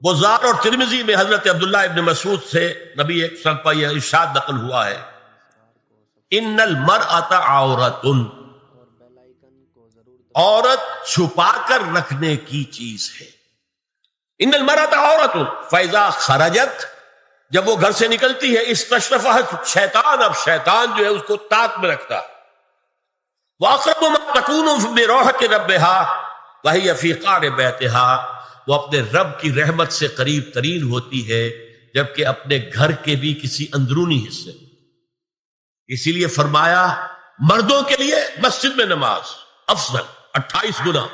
بزار اور ترمذی میں حضرت عبداللہ ابن مسعود سے نبی ایک صلی اللہ علیہ وسلم کا یہ ارشاد نقل ہوا ہے، ان المرأۃ عورۃ، عورت چھپا کر رکھنے کی چیز ہے۔ ان المرأۃ عورۃ فاذا خرجت، جب وہ گھر سے نکلتی ہے، استشرفہ شیطان، اب شیطان جو ہے اس کو طاق میں رکھتا ہے۔ واقرب ما تکون بروحۃ ربہا وہی فی قعر بیتہا، وہ اپنے رب کی رحمت سے قریب ترین ہوتی ہے جبکہ اپنے گھر کے بھی کسی اندرونی حصے۔ اسی لیے فرمایا مردوں کے لیے مسجد میں نماز افضل 28 گنا،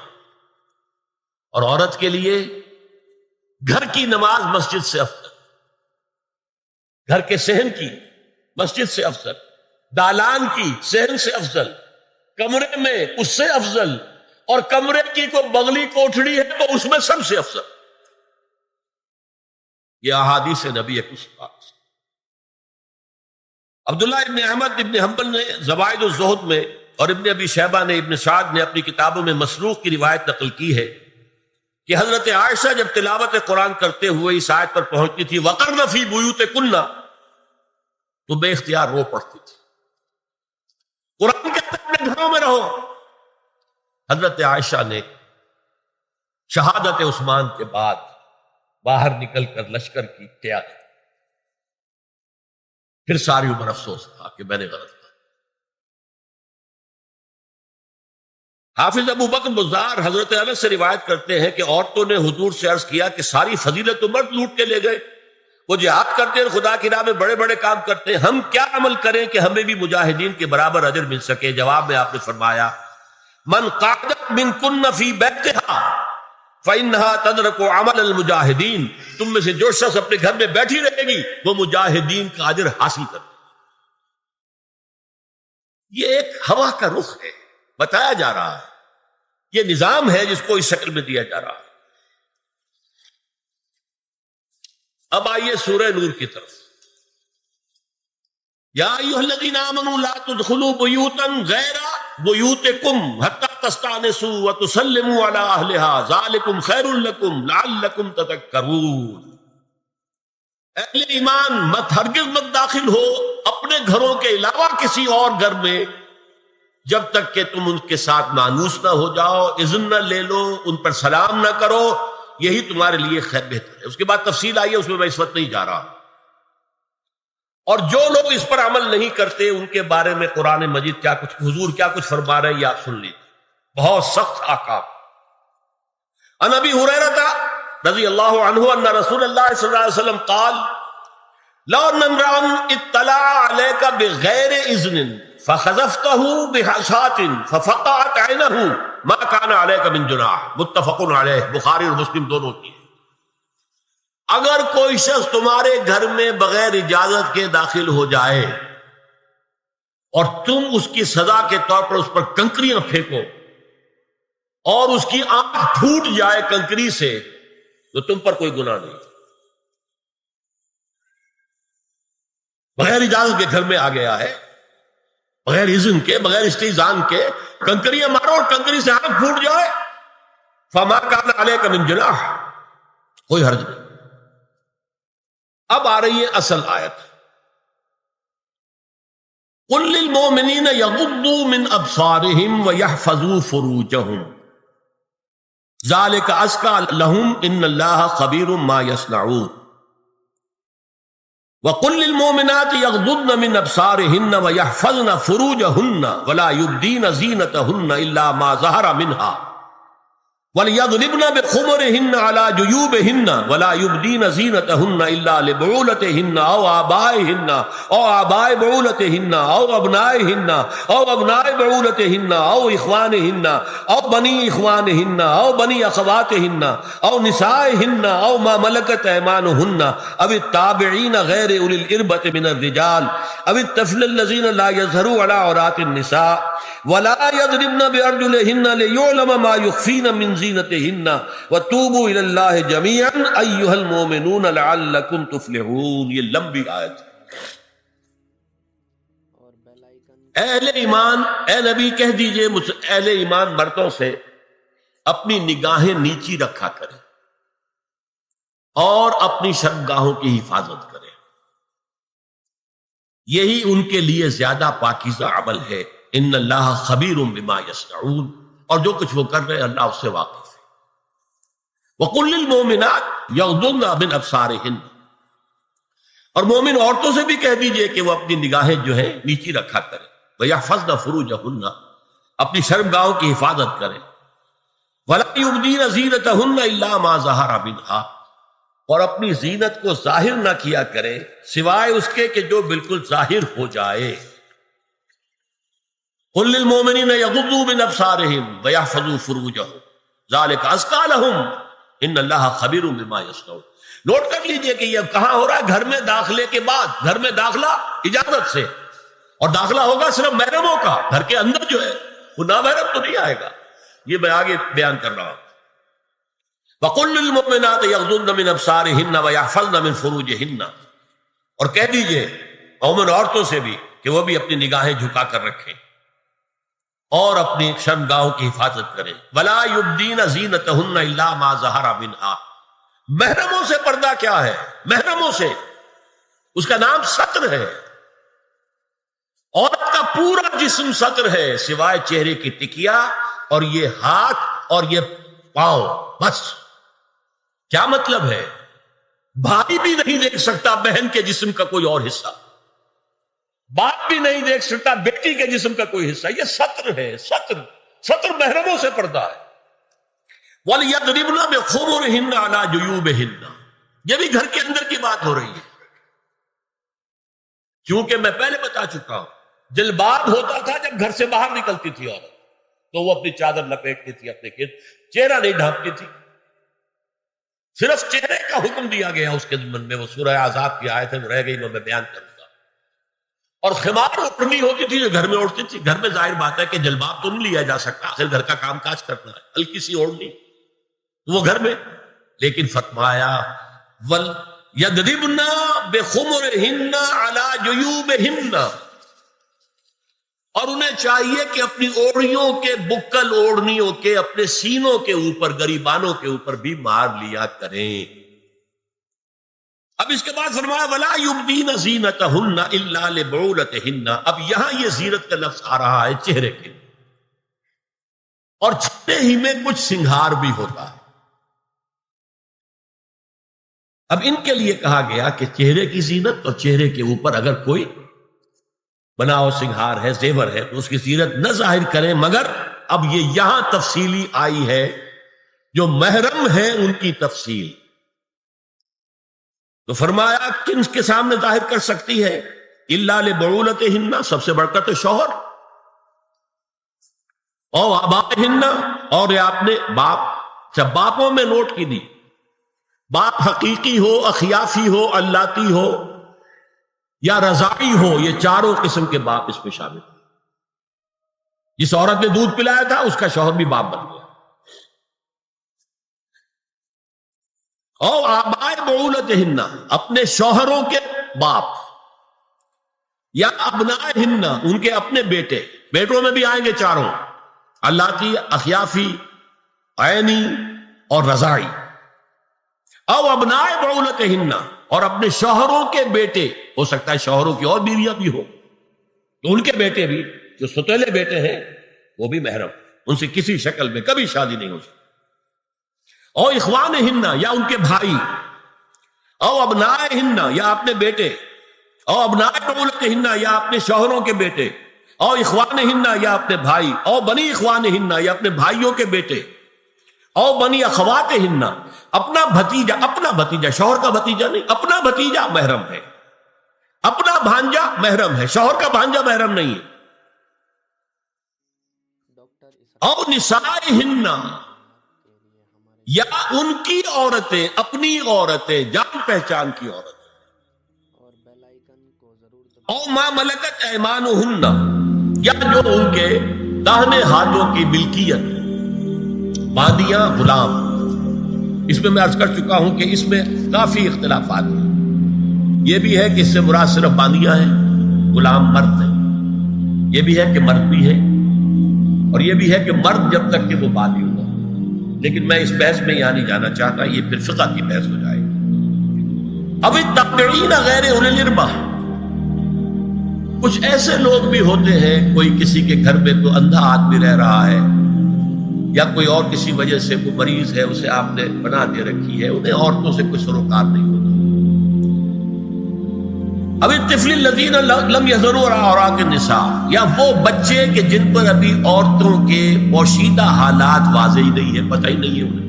اور عورت کے لیے گھر کی نماز مسجد سے افضل، گھر کے صحن کی مسجد سے افضل، دالان کی صحن سے افضل، کمرے میں اس سے افضل، اور کمرے کی کوئی بغلی کوٹھڑی ہے تو اس میں سب سے افضل۔ یہ احادیث نبی اکرم۔ عبداللہ ابن احمد ابن حنبل نے زوائد الزہد میں اور ابن ابی شیبہ نے، ابن سعد نے اپنی کتابوں میں مسروق کی روایت نقل کی ہے کہ حضرت عائشہ جب تلاوت قرآن کرتے ہوئے اس آیت پر پہنچتی تھی وَقَرْنَ فِي بُيُوتِكُنَّ، تو بے اختیار رو پڑتی تھی۔ قرآن کہتا ہے اپنے گھروں میں رہو۔ حضرت عائشہ نے شہادت عثمان کے بعد باہر نکل کر لشکر کی تیاری، پھر ساری عمر افسوس تھا کہ میں نے غلط کیا۔ حافظ ابو بکر بزار حضرت انس سے روایت کرتے ہیں کہ عورتوں نے حضور سے عرض کیا کہ ساری فضیلت تو مرد لوٹ کے لے گئے، وہ جہاد کرتے ہیں، خدا کی راہ میں بڑے بڑے کام کرتے ہیں، ہم کیا عمل کریں کہ ہمیں بھی مجاہدین کے برابر اجر مل سکے؟ جواب میں آپ نے فرمایا من قعدت منکن فی بیتہا فإنہا تدرک عمل المجاہدین، تم میں سے جو شخص اپنے گھر میں بیٹھی رہے گی وہ مجاہدین کا اجر حاصل کرے۔ یہ ایک ہوا کا رخ ہے، بتایا جا رہا ہے، یہ نظام ہے جس کو اس شکل میں دیا جا رہا ہے۔ اب آئیے سورہ نور کی طرف۔ یا ایھا الذین آمنوا لا تدخلوا بیوتا غیر بیوتکم حتی تستأنسوا وتسلموا علی اہلہا ذالکم خیر لکم لعلکم تذکرون۔ اہل ایمان مت ہرگز مت داخل ہو اپنے گھروں کے علاوہ کسی اور گھر میں جب تک کہ تم ان کے ساتھ مانوس نہ ہو جاؤ، اذن نہ لے لو، ان پر سلام نہ کرو، یہی تمہارے لیے خیر بہتر ہے۔ اس کے بعد تفصیل آئی ہے، اس میں اس وقت نہیں جا رہا۔ اور جو لوگ اس پر عمل نہیں کرتے ان کے بارے میں قرآن مجید کیا کچھ، حضور کیا کچھ فرما رہے ہیں یہ آپ سن لیجیے، بہت سخت احکام۔ عن ابی ہریرہ رضی اللہ عنہ ان رسول اللہ صلی اللہ علیہ وسلم قال لو ان امرا اطلع علیک بغیر اذن فخذفته بحصاة ففقعت عینہ ما کان علیک من جناح، متفق علیہ، بخاری اور مسلم دونوں کی۔ اگر کوئی شخص تمہارے گھر میں بغیر اجازت کے داخل ہو جائے اور تم اس کی سزا کے طور پر اس پر کنکریاں پھینکو اور اس کی آنکھ پھوٹ جائے کنکری سے، تو تم پر کوئی گناہ نہیں۔ بغیر اجازت کے گھر میں آ گیا ہے، بغیر اذن کے، بغیر استئذان کے کنکریاں مارو اور کنکری سے آنکھ پھوٹ جائے، فما کان علیک من جناح، کوئی حرج نہیں۔ اب آ رہی ہے اصل آیت، قل للمؤمنین یغضوا من ابصارهم ویحفظوا فروجهم ذلک ازکی لهم ان اللہ خبیر ما یصنعون وقل للمؤمنات یغضضن من ابصارهن ویحفظن فروجهن ولا یبدین زینتهن الا ما ظہر منها وَلْيَضْرِبْنَ بِخُمُرِهِنَّ عَلَى جُيُوبِهِنَّ وَلَا يُبْدِينَ زِينَتَهُنَّ إِلَّا لِبُعُولَتِهِنَّ أَوْ آبَائِهِنَّ أَوْ آبَاءِ بُعُولَتِهِنَّ أَوْ أَبْنَائِهِنَّ أَوْ أَبْنَاءِ بُعُولَتِهِنَّ أَوْ إِخْوَانِهِنَّ أَوْ بَنِي إِخْوَانِهِنَّ أَوْ بَنِي أَخَوَاتِهِنَّ أَوْ نِسَائِهِنَّ أَوْ مَا مَلَكَتْ أَيْمَانُهُنَّ أَوِ التَّابِعِينَ غَيْرِ أُولِي الْإِرْبَةِ مِنَ الرِّجَالِ أَوِ الطَّفْلِ الَّذِينَ لَا يَظْهَرُوا عَلَى عَوْرَاتِ النِّسَاءِ وَلَا يَضْرِبْنَ بِأَرْجُلِهِنَّ لِيُعْلَمَ مَا يُخْفِينَ مِنْ زِينَتِهِنَّ وَتُوبُوا إِلَى اللَّهِ جَمِيعًا أَيُّهَا الْمُؤْمِنُونَ لَعَلَّكُمْ تُفْلِحُونَ۔ یہ لمبی آیت ہے۔ اہل ایمان، اے نبی کہہ دیجئے اہل ایمان مردوں سے اپنی نگاہیں نیچی رکھا کریں، اور اپنی شرمگاہوں کی حفاظت کریں، یہی ان کے لیے زیادہ پاکیزہ عمل ہے۔ ان اللہ خبیر بما یصنعون، اور جو کچھ وہ کر رہے ہیں اللہ اس سے واقف ہے۔ وَقُلْ لِلْمُؤْمِنَاتِ يَغْضُضْنَ مِنْ أَبْصَارِهِنَّ، اور مومن عورتوں سے بھی کہہ دیجئے کہ وہ اپنی نگاہیں جو ہے نیچی رکھا کریں، وَيَحْفَظْنَ فُرُوجَهُنَّ، اپنی شرمگاہوں کی حفاظت کریں، وَلَا يُبْدِينَ زِينَتَهُنَّ إِلَّا مَا ظَهَرَ مِنْهَا، اور اپنی زینت کو ظاہر نہ کیا کریں سوائے اس کے کہ جو بالکل ظاہر ہو جائے۔ قُلْ لِلْمُؤْمِنِينَ يَغُضُّوا مِنْ أَبْصَارِهِمْ وَيَحْفَظُوا فُرُوجَهُمْ ذَلِكَ أَزْكَىٰ لَهُمْ إِنَّ اللَّهَ خَبِيرٌ بِمَا يَصْنَعُونَ۔ نوٹ کر لیجئے کہ یہ کہاں ہو رہا ہے؟ گھر میں داخلے کے بعد، گھر میں داخلہ اجازت سے، اور داخلہ ہوگا صرف محرموں کا، گھر کے اندر جو ہے وہ نامحرم تو نہیں آئے گا، یہ میں آگے بیان کر رہا ہوں۔ وَقُلْ لِلْمُؤْمِنَاتِ يَغْضُضْنَ مِنْ أَبْصَارِهِنَّ وَيَحْفَظْنَ مِنْ فُرُوجِهِنَّ، اور کہہ دیجئے مومن عورتوں سے بھی کہ وہ بھی اپنی نگاہیں جھکا کر رکھیں اور اپنی شرمگاہوں کی حفاظت کریں۔ وَلَا يُبْدِينَ زِينَتَهُنَّ إِلَّا مَا ظَهَرَ مِنْهَا، محرموں سے پردہ کیا ہے؟ محرموں سے اس کا نام ستر ہے، عورت کا پورا جسم ستر ہے سوائے چہرے کی ٹکیا اور یہ ہاتھ اور یہ پاؤں، بس۔ کیا مطلب ہے؟ بھائی بھی نہیں دیکھ سکتا بہن کے جسم کا کوئی اور حصہ، باپ بھی نہیں دیکھ سکتا بیٹی کے جسم کا کوئی حصہ، یہ ستر ہے، ستر محرموں سے پردہ ہے۔ وَلْيَضْرِبْنَ بِخُمُرِهِنَّ عَلَىٰ جُيُوبِهِنَّ، یہ بھی گھر کے اندر کی بات ہو رہی ہے، کیونکہ میں پہلے بتا چکا ہوں جلباب ہوتا تھا جب گھر سے باہر نکلتی تھی عورت، تو وہ اپنی چادر لپیٹتی تھی اپنے گرد، چہرہ نہیں ڈھانپتی تھی، صرف چہرے کا حکم دیا گیا اس کے ضمن میں، وہ سورہ احزاب کی آیت ہے، وہ رہ گئی، وہ میں بیان کروں گا۔ اور خمار اوڑھنی ہوتی تھی جو گھر میں اوڑھتی تھی، گھر میں ظاہر بات ہے کہ جلباب تو نہیں لیا جا سکتا، آخر گھر کا کام کاج کرنا ہے، ہلکی سی اوڑھنی وہ گھر میں، لیکن فرمایا وَلْيَضْرِبْنَ بِخُمُرِهِنَّ عَلَىٰ جُيُوبِهِنَّ، اور انہیں چاہیے کہ اپنی اوڑھیوں کے، بکل اوڑھنیوں کے اپنے سینوں کے اوپر، گریبانوں کے اوپر بھی مار لیا کریں۔ اب اس کے بعد فرمایا وَلَا يُبْدِينَ زِينَتَهُنَّ إِلَّا لِبُعُولَتِهِنَّ، اب یہاں یہ زینت کا لفظ آ رہا ہے چہرے کے، اور چہرے ہی میں کچھ سنگھار بھی ہوتا ہے۔ اب ان کے لیے کہا گیا کہ چہرے کی زینت، اور چہرے کے اوپر اگر کوئی بناؤ سنگھار ہے، زیور ہے، تو اس کی زینت نہ ظاہر کریں، مگر اب یہ یہاں تفصیلی آئی ہے، جو محرم ہیں ان کی تفصیل۔ تو فرمایا کن کے سامنے ظاہر کر سکتی ہے؟ الا لبعولتہن، سب سے بڑھ کر تو شوہر، او آبائہن، اور یہ آپ نے باپ، جب باپوں میں نوٹ کی دی، باپ حقیقی ہو، اخیافی ہو، اللاتی ہو یا رضاعی ہو، یہ چاروں قسم کے باپ اس میں شامل ہیں۔ جس عورت نے دودھ پلایا تھا اس کا شوہر بھی باپ بن گیا۔ او آبائے بعولتہن، اپنے شوہروں کے باپ، یا ابنائہن، ان کے اپنے بیٹے، بیٹوں میں بھی آئیں گے چاروں، اللاتی، اخیافی، عینی اور رضاعی۔ او ابنائے بعولتہن، اور اپنے شوہروں کے بیٹے، ہو سکتا ہے شوہروں کی اور بیویاں بھی ہو، تو ان کے بیٹے بھی، جو ستیلے بیٹے ہیں وہ بھی محرم، ان سے کسی شکل میں کبھی شادی نہیں ہو سکتی۔ او اخوانہن، یا ان کے بھائی، او ابنائہن، یا اپنے بیٹے، او ابنائے بعولتہن، یا اپنے شوہروں کے بیٹے، او اخوانہن، یا اپنے بھائی، او بنی اخوانہن، یا اپنے بھائیوں کے بیٹے، او بنی اخواتہن، اپنا بھتیجا، اپنا بھتیجا، شوہر کا بھتیجا نہیں، اپنا بھتیجا محرم ہے، اپنا بھانجا محرم ہے، شوہر کا بھانجا محرم نہیں ہے۔ او نسائہن، یا ان کی عورتیں، اپنی عورتیں، جان پہچان کی عورتیں، او ما ملکت ایمانہن، یا جو ان کے داہنے ہاتھوں کی ملکیت، باندیاں، غلام۔ اس میں عرض کر چکا ہوں کہ اس میں کافی اختلافات ہیں، یہ بھی ہے کہ اس سے مراد صرف باندیاں ہیں، غلام مرد ہیں، یہ بھی ہے کہ مرد بھی ہے، اور یہ بھی ہے کہ مرد جب تک کہ وہ باندی ہوا، لیکن میں اس بحث میں یہاں نہیں جانا چاہتا، یہ پھر فقہ کی بحث ہو جائے گی۔ اب التابعین غیر اولی الارباح، کچھ ایسے لوگ بھی ہوتے ہیں، کوئی کسی کے گھر میں کوئی اندھا آدمی رہ رہا ہے یا کوئی اور کسی وجہ سے کوئی مریض ہے، اسے آپ نے بنا دے رکھی ہے، انہیں عورتوں سے کوئی سروکار نہیں ہوتا۔ اب الطفل الذین لم یظہروا علی عورات النساء، یا وہ بچے کہ جن پر ابھی عورتوں کے پوشیدہ حالات واضح ہی نہیں ہے، پتہ ہی نہیں ہے انہیں،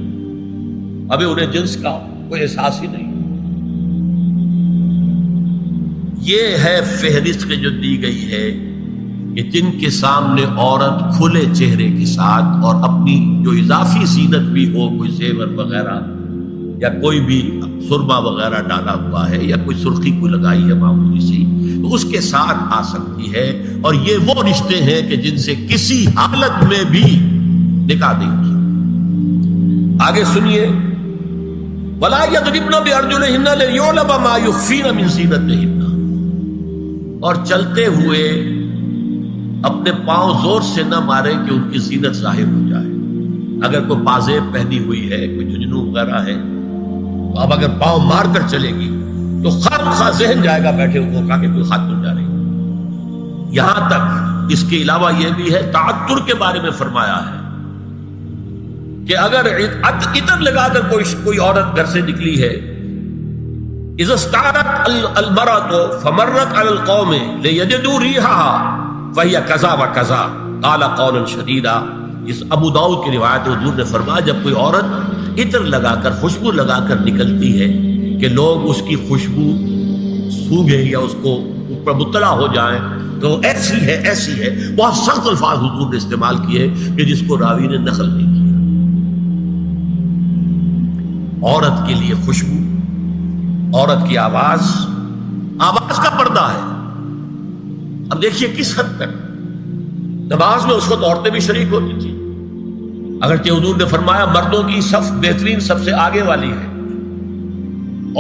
ابھی انہیں جنس کا کوئی احساس ہی نہیں۔ یہ ہے فہرست جو دی گئی ہے کہ جن کے سامنے عورت کھلے چہرے کے ساتھ اور اپنی جو اضافی زینت بھی ہو، کوئی زیور وغیرہ یا کوئی بھی سرما وغیرہ ڈالا ہوا ہے یا کوئی سرخی کو لگائی ہے معمولی سی، تو اس کے ساتھ آ سکتی ہے۔ اور یہ وہ رشتے ہیں کہ جن سے کسی حالت میں بھی نکاح نہیں ہو سکتا۔ آگے سنیے، وَلَا يَضْرِبْنَ بِأَرْجُلِهِنَّ لِيُعْلَمَ مَا يُخْفِينَ مِنْ زِينَتِهِنَّ، اور چلتے ہوئے اپنے پاؤں زور سے نہ مارے کہ ان کی زینت ظاہر ہو جائے۔ اگر کوئی پازیب پہنی ہوئی ہے، کوئی جھنجھنو وغیرہ ہے، تو اب اگر پاؤں مار کر چلے گی تو خواہ ذہن جائے گا بیٹھے ہوئے کا کہ کوئی خاتون جا رہی ہے۔ یہاں تک اس کے علاوہ یہ بھی ہے، تعطر کے بارے میں فرمایا ہے کہ اگر عطر لگا کر کوئی عورت گھر سے نکلی ہے، اذا استعارت المرأة فمرت على القوم ليجدوا ريحها فهي كذا وكذا قال قولا شديدا۔ اس ابو داؤد کی روایت حضور نے فرمایا جب کوئی عورت عطر لگا کر، خوشبو لگا کر نکلتی ہے کہ لوگ اس کی خوشبو سونگیں یا اس کو اوپر مطلع ہو جائیں تو ایسی ہے ایسی ہے، بہت سخت الفاظ حضور نے استعمال کیے کہ جس کو راوی نے نقل نہیں کیا۔ عورت کے لیے خوشبو، عورت کی آواز کا پردہ ہے۔ اب دیکھیے کس حد تک نماز میں اس وقت عورتیں بھی شریک ہوتی تھی، اگرچہ حضور نے فرمایا مردوں کی صف بہترین سب سے آگے والی ہے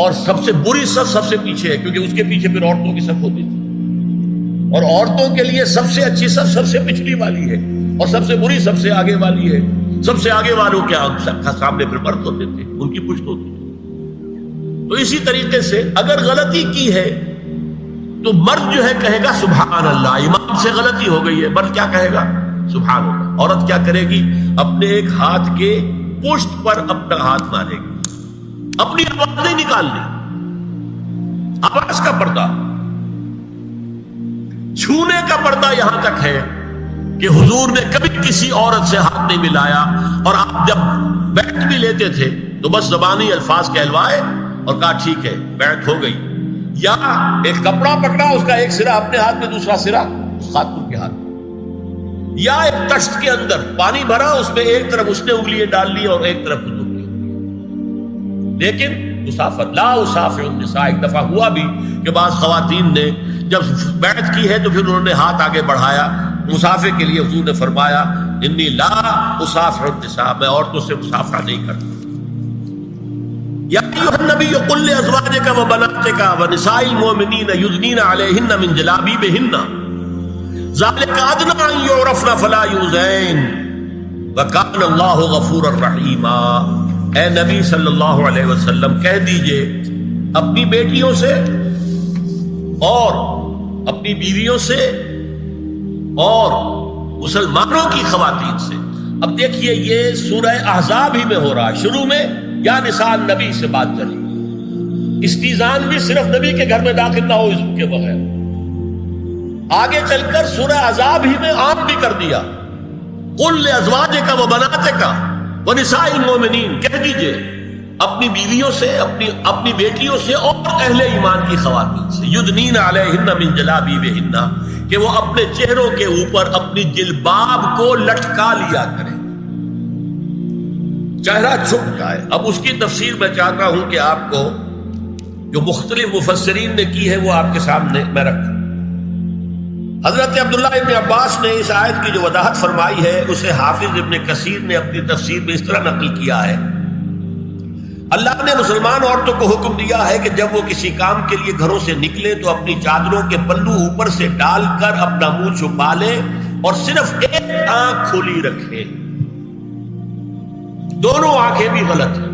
اور سب سے بری صف سب سے پیچھے ہے، کیونکہ اس کے پیچھے پھر عورتوں کی صف ہوتی تھی، اور عورتوں کے لیے سب سے اچھی صف سب سے پچھلی والی ہے اور سب سے بری سب سے آگے والی ہے۔ سب سے آگے والوں کے سامنے پھر مرد ہوتے تھے، ان کی پشت ہوتی تھی۔ تو اسی طریقے سے اگر غلطی کی ہے تو مرد جو ہے کہے گا سبحان اللہ، امام سے غلطی ہو گئی ہے، مرد کیا کہے گا؟ سبحان اللہ۔ عورت کیا کرے گی؟ اپنے ایک ہاتھ کے پشت پر اپنا ہاتھ مارے گی، اپنی آواز نہیں نکالنی، آواز کا پردہ، چھونے کا پردہ یہاں تک ہے کہ حضور نے کبھی کسی عورت سے ہاتھ نہیں ملایا، اور آپ جب بیعت بھی لیتے تھے تو بس زبانی الفاظ کہلوائے اور کہا ٹھیک ہے بیعت ہو گئی، یا ایک کپڑا پکڑا، اس کا ایک سرا اپنے ہاتھ میں دوسرا سرا اس خاتون کے ہاتھ میں، یا ایک تشت کے اندر پانی بھرا، اس میں ایک طرف اس نے انگلیاں ڈال لی اور ایک طرف حضور کی۔ لیکن مسافر لا اسافر النساء، ایک دفعہ ہوا بھی کہ بعض خواتین نے جب بیعت کی ہے تو پھر انہوں نے ہاتھ آگے بڑھایا مسافر کے لیے۔ حضور نے فرمایا انی لا اسافر النساء، میں عورتوں سے مسافرہ نہیں کرتا۔ یا ایھا النبی قل لازواجک وبناتک ونساء المؤمنین یدنین علیہن من جلابیبہن ذلک ادنی ان یعرفن فلا یؤذین وکان اللہ غفورا رحیما۔ اے نبی صلی اللہ علیہ وسلم کہہ دیجئے اپنی بیٹیوں سے اور اپنی بیویوں سے اور مسلمانوں کی خواتین سے۔ اب دیکھیے یہ سورہ احزاب ہی میں ہو رہا ہے، شروع میں یا نساء نبی سے بات چلی، استیزان بھی صرف نبی کے گھر میں داخل نہ ہو اذن کے بغیر، آگے چل کر سورہ احزاب ہی میں عام بھی کر دیا، قل لازواجک وبناتک ونساء المؤمنین، کہہ دیجئے اپنی بیویوں سے، اپنی بیٹیوں سے اور اہل ایمان کی خواتین سے، یدنین علیہن من جلابیبہن، کہ وہ اپنے چہروں کے اوپر اپنی جلباب کو لٹکا لیا کریں، چہرہ چھپ جائے۔ اب اس کی تفسیر میں چاہتا ہوں کہ آپ کو جو مختلف مفسرین نے کی ہے وہ آپ کے سامنے میں رکھوں۔ حضرت عبداللہ ابن عباس نے اس آیت کی جو وضاحت فرمائی ہے اسے حافظ ابن کثیر نے اپنی تفسیر میں اس طرح نقل کیا ہے، اللہ نے مسلمان عورتوں کو حکم دیا ہے کہ جب وہ کسی کام کے لیے گھروں سے نکلے تو اپنی چادروں کے پلو اوپر سے ڈال کر اپنا منہ چھپا لے اور صرف ایک آنکھ کھلی رکھے، دونوں آنکھیں بھی غلط ہیں۔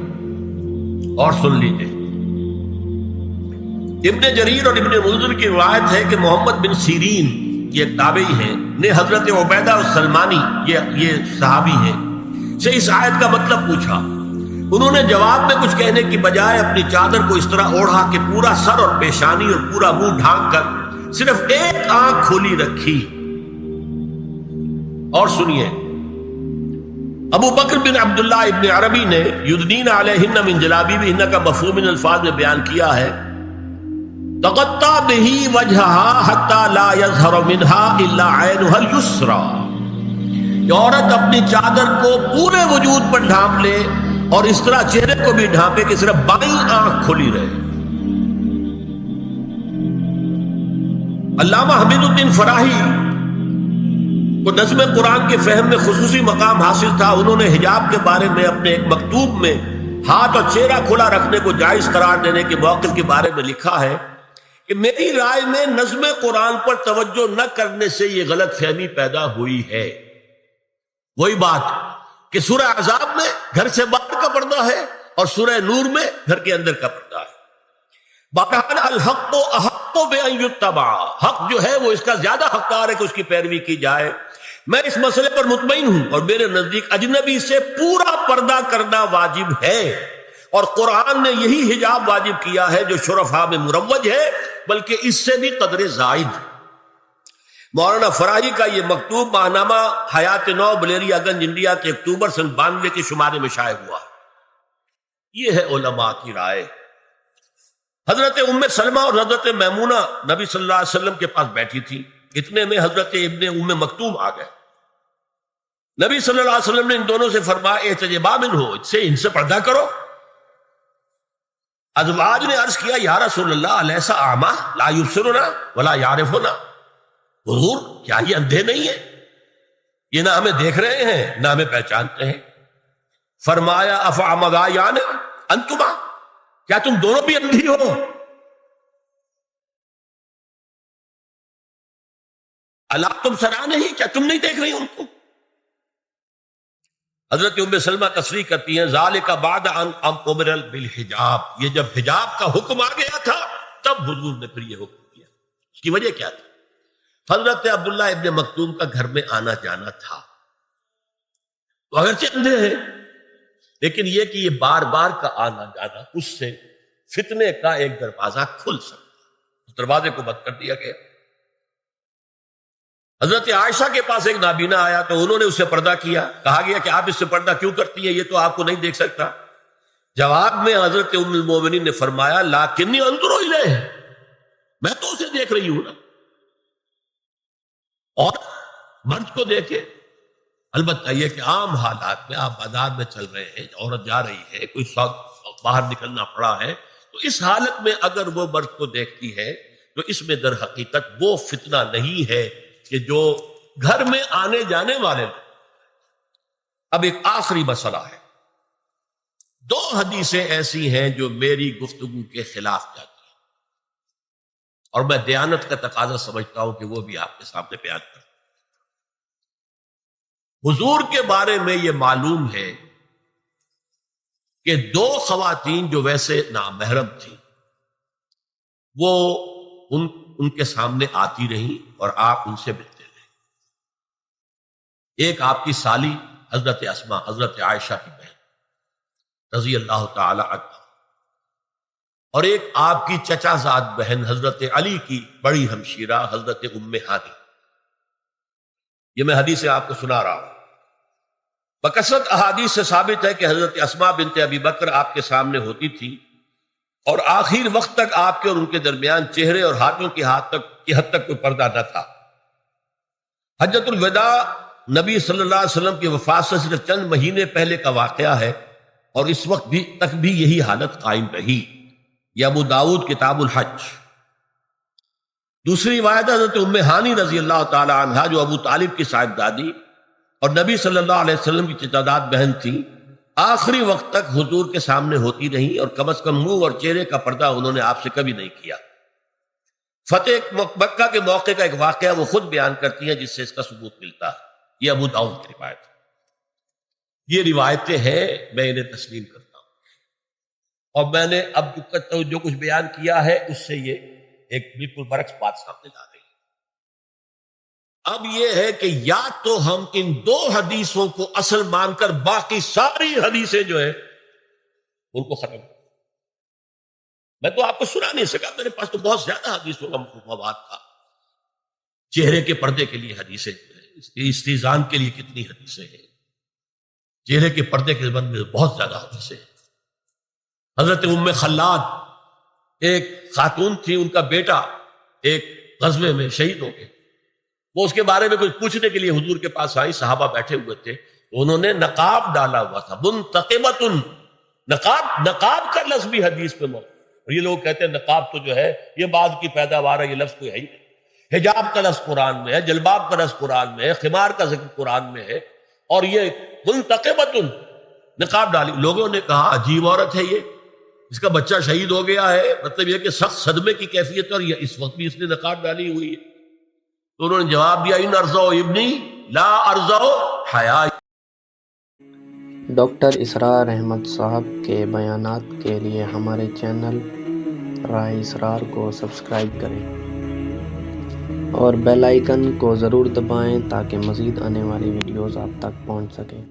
اور سن لیجیے، ابن جریر اور ابن منذر کی روایت ہے کہ محمد بن سیرین یہ ایک تابعی ہے نے حضرت عبیدہ السلمانی یہ صحابی ہے سے اس آیت کا مطلب پوچھا. انہوں نے جواب میں کچھ کہنے کی بجائے اپنی چادر کو اس طرح اوڑھا کہ پورا سر اور پیشانی اور پورا منہ ڈھانک کر صرف ایک آنکھ کھولی رکھی. اور سنیے ابو بکر بن عبداللہ ابن عربی نے یدنین علیہن من جلابیبہن کا مفہوم ان الفاظ میں بیان کیا ہے تغطى به وجهها حتى لا يظهر منها الا عينها اليسرى. یہ عورت اپنی چادر کو پورے وجود پر ڈھانپ لے اور اس طرح چہرے کو بھی ڈھانپے کہ صرف بائیں آنکھ کھلی رہے. علامہ حمید الدین فراہی کو نظم قرآن کے فہم میں خصوصی مقام حاصل تھا. انہوں نے حجاب کے بارے میں اپنے ایک مکتوب میں ہاتھ اور چہرہ کھلا رکھنے کو جائز قرار دینے کے موقف کے بارے میں لکھا ہے کہ میری رائے میں نظم قرآن پر توجہ نہ کرنے سے یہ غلط فہمی پیدا ہوئی ہے. وہی بات کہ سورہ احزاب میں گھر سے باہر کا پردہ ہے اور سورہ نور میں گھر کے اندر کا پردہ ہے. بہرحال الحق احق بان یتبع، حق جو ہے وہ اس کا زیادہ حقدار ہے کہ اس کی پیروی کی جائے. میں اس مسئلے پر مطمئن ہوں اور میرے نزدیک اجنبی سے پورا پردہ کرنا واجب ہے اور قرآن نے یہی حجاب واجب کیا ہے جو شرفاء میں مروج ہے بلکہ اس سے بھی قدر زائد. مولانا فراہی کا یہ مکتوب ماہنامہ حیات نو بلیریا گنج انڈیا کے اکتوبر سن 92 کے شمارے میں شائع ہوا. یہ ہے علماء کی رائے. حضرت ام سلمہ اور حضرت میمونہ نبی صلی اللہ علیہ وسلم کے پاس بیٹھی تھی. اتنے میں حضرت ابن ام مکتوم آ گئے. نبی صلی اللہ علیہ وسلم نے ان دونوں سے فرمایا احتجبا منہ، ان سے پردہ کرو. ازواج نے عرض کیا یا رسول اللہ الیس اعمی لا یبصرنا ولا یعرفنا، حضور کیا یہ اندھے نہیں ہیں؟ یہ نہ ہمیں دیکھ رہے ہیں نہ ہمیں پہچانتے ہیں. فرمایا افعمضایان انتما، کیا تم دونوں بھی اندھی ہو؟ اللہ تم سرا نہیں، کیا تم نہیں دیکھ رہی ان کو؟ حضرت ام سلمہ تصریح کرتی ہیں ذالک بعد ان امر بالحجاب، یہ جب حجاب کا حکم آ گیا تھا تب حضور نے پھر یہ حکم کیا. اس کی وجہ کیا تھی؟ حضرت عبداللہ ابن مکتوم کا گھر میں آنا جانا تھا. تو اگرچہ اندھے ہیں لیکن یہ کہ یہ بار بار کا آنا جانا اس سے فتنے کا ایک دروازہ کھل سکتا. اس دروازے کو بند کر دیا گیا. حضرت عائشہ کے پاس ایک نابینا آیا تو انہوں نے اسے پردہ کیا. کہا گیا کہ آپ اس سے پردہ کیوں کرتی ہیں، یہ تو آپ کو نہیں دیکھ سکتا. جواب میں حضرت ام المومنین نے فرمایا لاکنی انظر الیہ، میں تو اسے دیکھ رہی ہوں نا. اور مرد کو دیکھے. البتہ یہ کہ عام حالات میں آپ بازار میں چل رہے ہیں، عورت جا رہی ہے، کوئی باہر نکلنا پڑا ہے، تو اس حالت میں اگر وہ مرد کو دیکھتی ہے تو اس میں در حقیقت وہ فتنہ نہیں ہے کہ جو گھر میں آنے جانے والے لوگ. اب ایک آخری مسئلہ ہے. 2 حدیثیں ایسی ہیں جو میری گفتگو کے خلاف جاتی ہیں اور میں دیانت کا تقاضا سمجھتا ہوں کہ وہ بھی آپ کے سامنے بیان کروں. حضور کے بارے میں یہ معلوم ہے کہ 2 خواتین جو ویسے نامحرم تھیں وہ ان کے سامنے آتی رہیں اور آپ ان سے ملتے رہے. ایک آپ کی سالی حضرت اسماء، حضرت عائشہ کی بہن رضی اللہ تعالی عنہ، اور ایک آپ کی چچا زاد بہن حضرت علی کی بڑی ہمشیرہ حضرت ام ہانی. یہ میں حدیث آپ کو سنا رہا ہوں. بکثرت احادیث سے ثابت ہے کہ حضرت اسماء بنت ابی بکر آپ کے سامنے ہوتی تھی اور آخر وقت تک آپ کے اور ان کے درمیان چہرے اور ہاتھوں کی حد تک کوئی پردہ نہ تھا. حجۃ الوداع نبی صلی اللہ علیہ وسلم کی وفات سے صرف چند مہینے پہلے کا واقعہ ہے اور اس وقت تک بھی یہی حالت قائم رہی. یہ ابو داؤد کتاب الحج. دوسری روایت حضرت ام ہانی رضی اللہ تعالی عنہا جو ابو طالب کی صاحبزادی اور نبی صلی اللہ علیہ وسلم کی چچاداد بہن تھی، آخری وقت تک حضور کے سامنے ہوتی رہیں اور کم از کم منہ اور چہرے کا پردہ انہوں نے آپ سے کبھی نہیں کیا. فتح مکہ کے موقع کا ایک واقعہ وہ خود بیان کرتی ہیں جس سے اس کا ثبوت ملتا ہے. یہ ابو داؤد کی روایت ہے. یہ روایتیں ہیں، میں انہیں تسلیم کرتا ہوں. اور میں نے اب جو کچھ بیان کیا ہے اس سے یہ ایک بالکل برعکس بات سامنے لا رہی ہے۔ اب یہ ہے کہ یا تو ہم ان 2 حدیثوں کو اصل مان کر باقی ساری حدیثیں جو ہے ان کو ختم کر، میں تو آپ کو سنا نہیں سکا، میرے پاس تو بہت زیادہ حدیثوں کا مواد تھا۔ چہرے کے پردے کے لیے حدیثیں ہیں، استیزان کے لیے کتنی حدیثیں ہیں، چہرے کے پردے کے بند میں بہت زیادہ حدیثیں ہیں۔ حضرت ام خلاد ایک خاتون تھی، ان کا بیٹا ایک غزوے میں شہید ہو گئے، وہ اس کے بارے میں کچھ پوچھنے کے لیے حضور کے پاس آئی، صحابہ بیٹھے ہوئے تھے، انہوں نے نقاب ڈالا ہوا تھا، منتقبۃ، نقاب کا لفظ بھی حدیث پہ موجود، اور یہ لوگ کہتے ہیں نقاب تو جو ہے یہ بعد کی پیداوار ہے، یہ لفظ کوئی ہے ہی نہیں۔ حجاب کا لفظ قرآن میں ہے، جلباب کا لفظ قرآن میں ہے، خمار کا ذکر قرآن میں ہے، اور یہ منتقبۃ، نقاب ڈالی۔ لوگوں نے کہا عجیب عورت ہے یہ، اس کا بچہ شہید ہو گیا ہے، مطلب یہ کہ سخت صدمے کی کیفیت، اور یہ اس وقت بھی اس نے نقاب ڈالی ہوئی ہے۔ تو انہوں نے جواب دیا ان ارزو ابنی لا ارزو حیا۔ ڈاکٹر اسرار احمد صاحب کے بیانات کے لیے ہمارے چینل راہ اسرار کو سبسکرائب کریں اور بیل آئیکن کو ضرور دبائیں تاکہ مزید آنے والی ویڈیوز آپ تک پہنچ سکیں۔